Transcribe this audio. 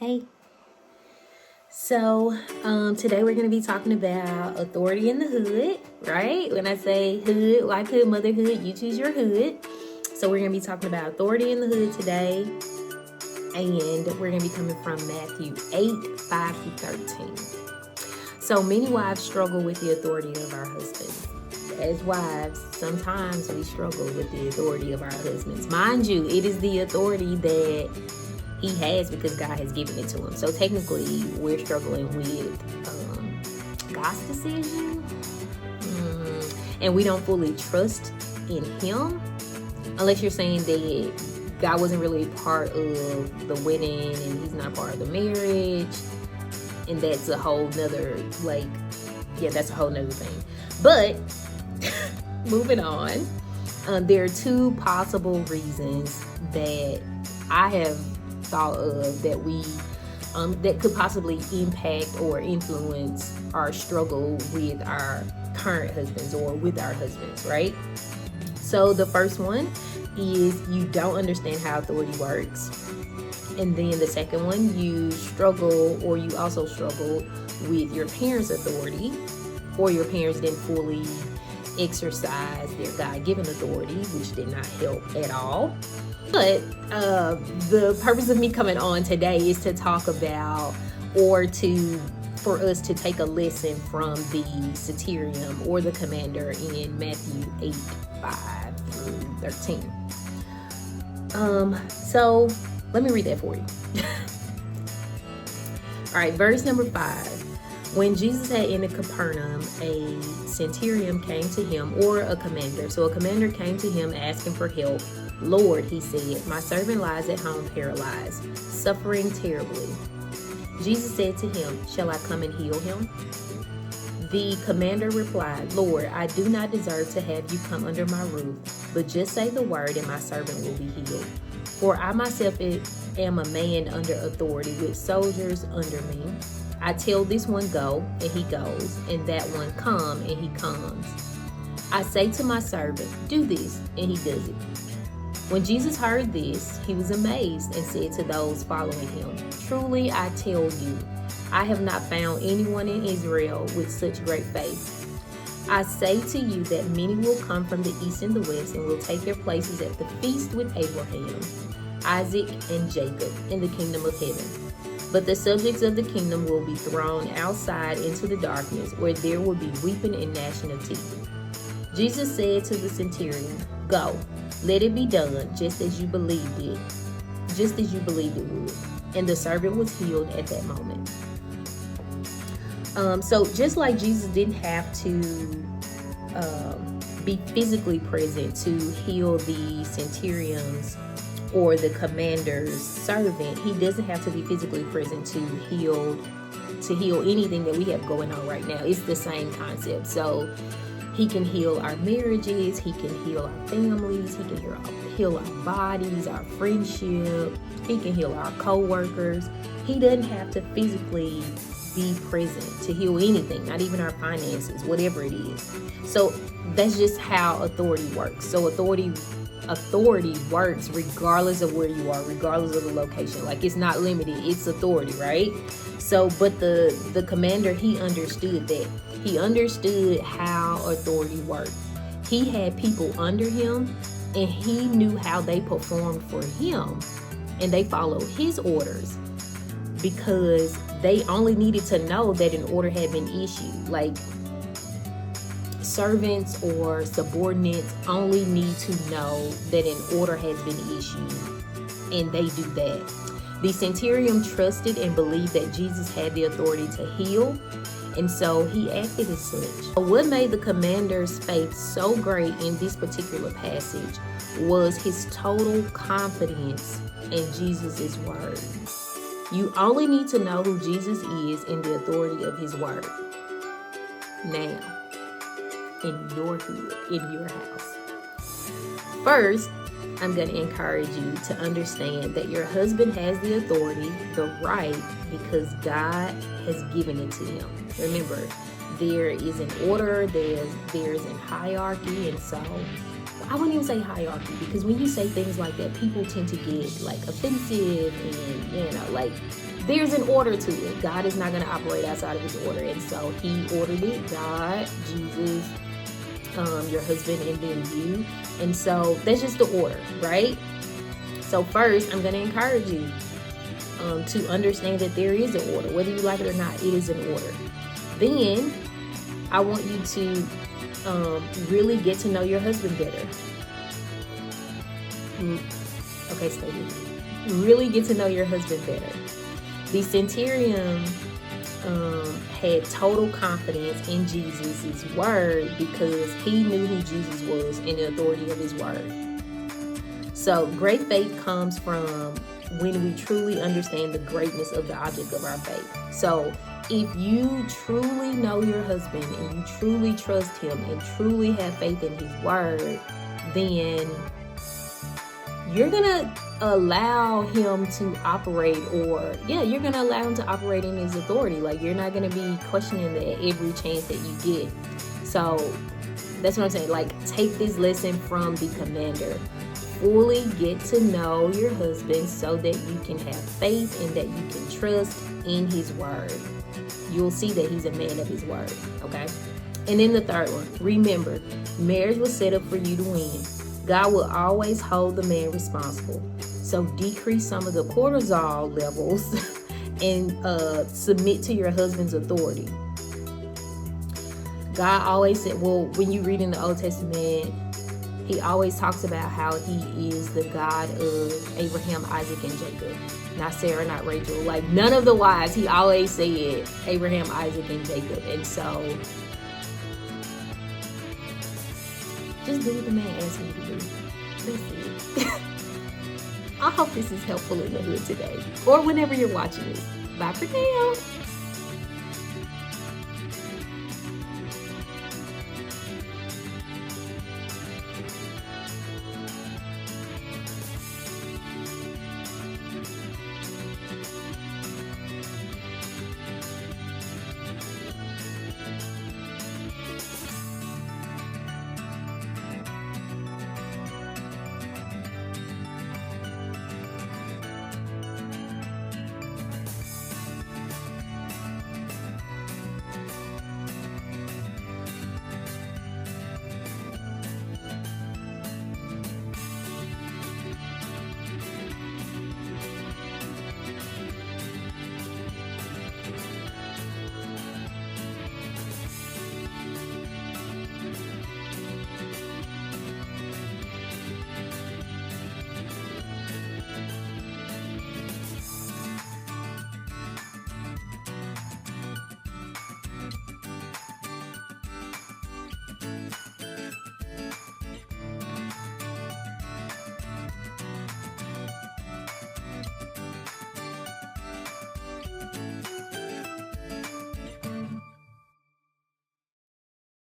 Hey. So, today we're going to be talking about authority in the hood, right? When I say hood, wife hood, motherhood, you choose your hood. So we're going to be talking about authority in the hood today. And we're going to be coming from Matthew 8, 5 through 13. So many wives struggle with the authority of our husbands. As wives, sometimes we struggle with the authority of our husbands. Mind you, it is the authority that he has because God has given it to him. So technically, we're struggling with God's decision. And we don't fully trust in him. Unless you're saying that God wasn't really part of the wedding and he's not part of the marriage. And that's a whole nother, that's a whole nother thing. But moving on, there are two possible reasons that I have thought of that that could possibly impact or influence our struggle with our current husbands or with our husbands, right? So the first one is you don't understand how authority works. And then the second one, you also struggle with your parents' authority, or your parents didn't fully exercise their God-given authority, which did not help at all. But the purpose of me coming on today is to talk about, for us to take a lesson from the centurion or the commander in Matthew 8, 5 through 13. So let me read that for you. All right, verse number 5. When Jesus had entered Capernaum, a centurion came to him, or a commander. So a commander came to him asking for help. Lord, he said, my servant lies at home paralyzed, suffering terribly. Jesus said to him, shall I come and heal him? The commander replied, Lord, I do not deserve to have you come under my roof, but just say the word and my servant will be healed. For I myself am a man under authority with soldiers under me. I tell this one go, and he goes, and that one come, and he comes. I say to my servant, do this, and he does it. When Jesus heard this, he was amazed and said to those following him, truly I tell you, I have not found anyone in Israel with such great faith. I say to you that many will come from the east and the west and will take their places at the feast with Abraham, Isaac, and Jacob in the kingdom of heaven. But the subjects of the kingdom will be thrown outside into the darkness, where there will be weeping and gnashing of teeth. Jesus said to the centurion, go, let it be done just as you believed it would. And the servant was healed at that moment. So just like Jesus didn't have to be physically present to heal the centurion's or the commander's servant, he doesn't have to be physically present to heal anything that we have going on right now. It's the same concept. So he can heal our marriages, he can heal our families, he can heal our bodies, our friendship, he can heal our co-workers. He doesn't have to physically be present to heal anything, not even our finances, whatever it is. So that's just how authority works. So authority works regardless of where you are, regardless of the location. Like, it's not limited, it's authority, right? So, but the commander, he understood that. He understood how authority worked. He had people under him, and he knew how they performed for him, and they followed his orders because they only needed to know that an order had been issued. Like, servants or subordinates only need to know that an order has been issued, and they do that. The centurion trusted and believed that Jesus had the authority to heal, and so he acted as such. What made the commander's faith so great in this particular passage was his total confidence in Jesus' word. You only need to know who Jesus is and the authority of his word. Now, in your hood, in your house. First, I'm going to encourage you to understand that your husband has the authority, the right, because God has given it to him. Remember, there is an order, there's a hierarchy, and so I wouldn't even say hierarchy, because when you say things like that, people tend to get like offensive and there's an order to it. God is not going to operate outside of his order. And so he ordered it. God, Jesus, your husband, and then you. And so that's just the order, right? So first, I'm going to encourage you to understand that there is an order. Whether you like it or not, it is an order. Then I want you to really get to know your husband better. Okay, stay with me. Really get to know your husband better. The centurion had total confidence in Jesus' word because he knew who Jesus was and the authority of his word. So great faith comes from when we truly understand the greatness of the object of our faith. So if you truly know your husband and you truly trust him and truly have faith in his word, then you're going to allow him to operate, or you're going to allow him to operate in his authority. Like, you're not going to be questioning that every chance that you get. So that's what I'm saying. Like, take this lesson from the commander. Fully get to know your husband so that you can have faith and that you can trust in his word. You'll see that he's a man of his word, okay? And then the third one, remember, marriage was set up for you to win. God will always hold the man responsible. So decrease some of the cortisol levels and submit to your husband's authority. God always said, well, when you read in the Old Testament, he always talks about how he is the God of Abraham, Isaac, and Jacob. Not Sarah, not Rachel. Like, none of the wives. He always said Abraham, Isaac, and Jacob. And so just do what the man asks you to do. That's it. I hope this is helpful in the hood today, or whenever you're watching this. Bye for now.